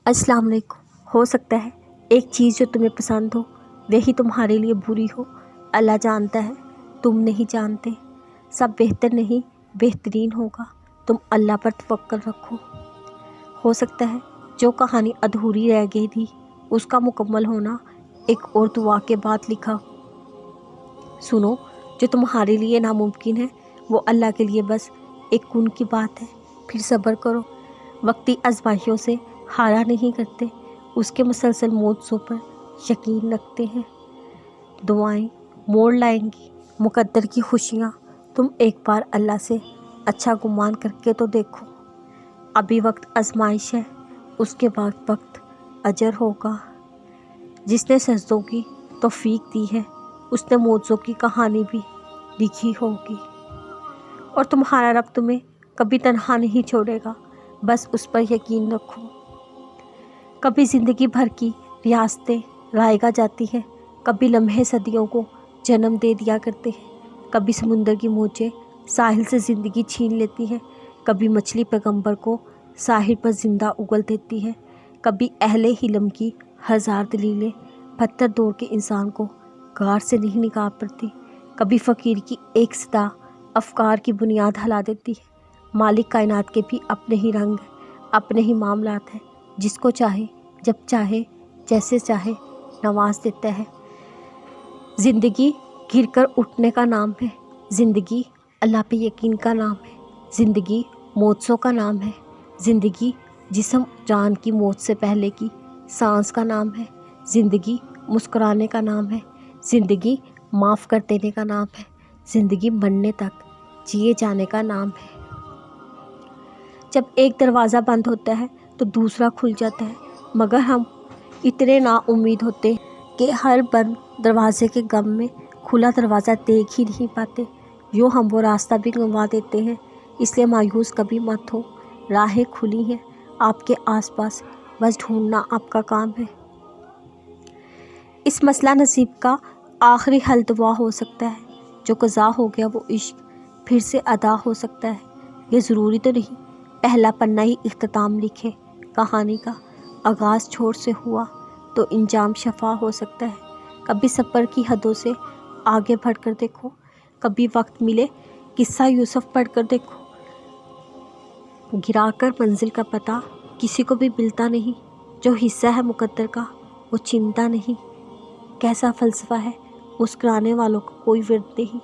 अस्सलाम वालेकुम। हो सकता है एक चीज़ जो तुम्हें पसंद हो वही तुम्हारे लिए बुरी हो। अल्लाह जानता है, तुम नहीं जानते। सब बेहतर नहीं बेहतरीन होगा, तुम अल्लाह पर तवक्कल रखो। हो सकता है जो कहानी अधूरी रह गई थी उसका मुकम्मल होना एक और दुआ के बाद लिखा। सुनो, जो तुम्हारे लिए नामुमकिन है वो अल्लाह के लिए बस एक खून की बात है। फिर सब्र करो, वक्ती आजमाइशों से हारा नहीं करते, उसके मुसलसल मौजों पर यकीन रखते हैं। दुआएं मोड़ लाएंगी मुकद्दर की खुशियाँ। तुम एक बार अल्लाह से अच्छा गुमान करके तो देखो। अभी वक्त आजमाइश है, उसके बाद वक्त अजर होगा। जिसने सजदों की तौफीक दी है उसने मौजों की कहानी भी लिखी होगी। और तुम्हारा रब तुम्हें कभी तन्हा नहीं छोड़ेगा, बस उस पर यकीन रखो। कभी ज़िंदगी भर की रियासतें लाएगा जाती हैं, कभी लम्हे सदियों को जन्म दे दिया करते हैं। कभी समुंदर की मौजें साहिल से ज़िंदगी छीन लेती हैं, कभी मछली पैगंबर को साहिल पर ज़िंदा उगल देती है। कभी अहले हिलम की हज़ार दलीलें पत्थर तोड़ के इंसान को गार से नहीं निकाल पड़ती। कभी फ़कीर की एक सदा अफकार की बुनियाद हिला देती है। मालिक कायनात के भी अपने ही रंग हैं, अपने ही मामलात हैं। जिसको चाहे जब चाहे जैसे चाहे नवाज देता है। ज़िंदगी गिर कर उठने का नाम है, ज़िंदगी अल्लाह पे यकीन का नाम है, ज़िंदगी मौजों का नाम है, ज़िंदगी जिस्म जान की मौत से पहले की सांस का नाम है, ज़िंदगी मुस्कुराने का नाम है, ज़िंदगी माफ़ कर देने का नाम है, ज़िंदगी मरने तक जिए जाने का नाम है। जब एक दरवाज़ा बंद होता है तो दूसरा खुल जाता है, मगर हम इतने नाउम्मीद होते हैं कि हर बंद दरवाजे के गम में खुला दरवाज़ा देख ही नहीं पाते। यूँ हम वो रास्ता भी गंवा देते हैं। इसलिए मायूस कभी मत हो, राहें खुली हैं आपके आसपास, बस ढूंढना आपका काम है। इस मसला नसीब का आखिरी हल दुआ हो सकता है। जो क़ज़ा हो गया वो इश्क फिर से अदा हो सकता है। ये ज़रूरी तो नहीं पहला पन्ना ही इख्तिताम लिखे। कहानी का आगाज़ छोर से हुआ तो इंजाम शफा हो सकता है। कभी सफ़र की हदों से आगे बढ़कर देखो, कभी वक्त मिले किस्सा यूसुफ पढ़कर देखो। गिराकर मंजिल का पता किसी को भी मिलता नहीं, जो हिस्सा है मुकद्दर का वो चिंता नहीं। कैसा फ़लसफ़ा है, मुस्कुराने वालों को कोई विर्द नहीं।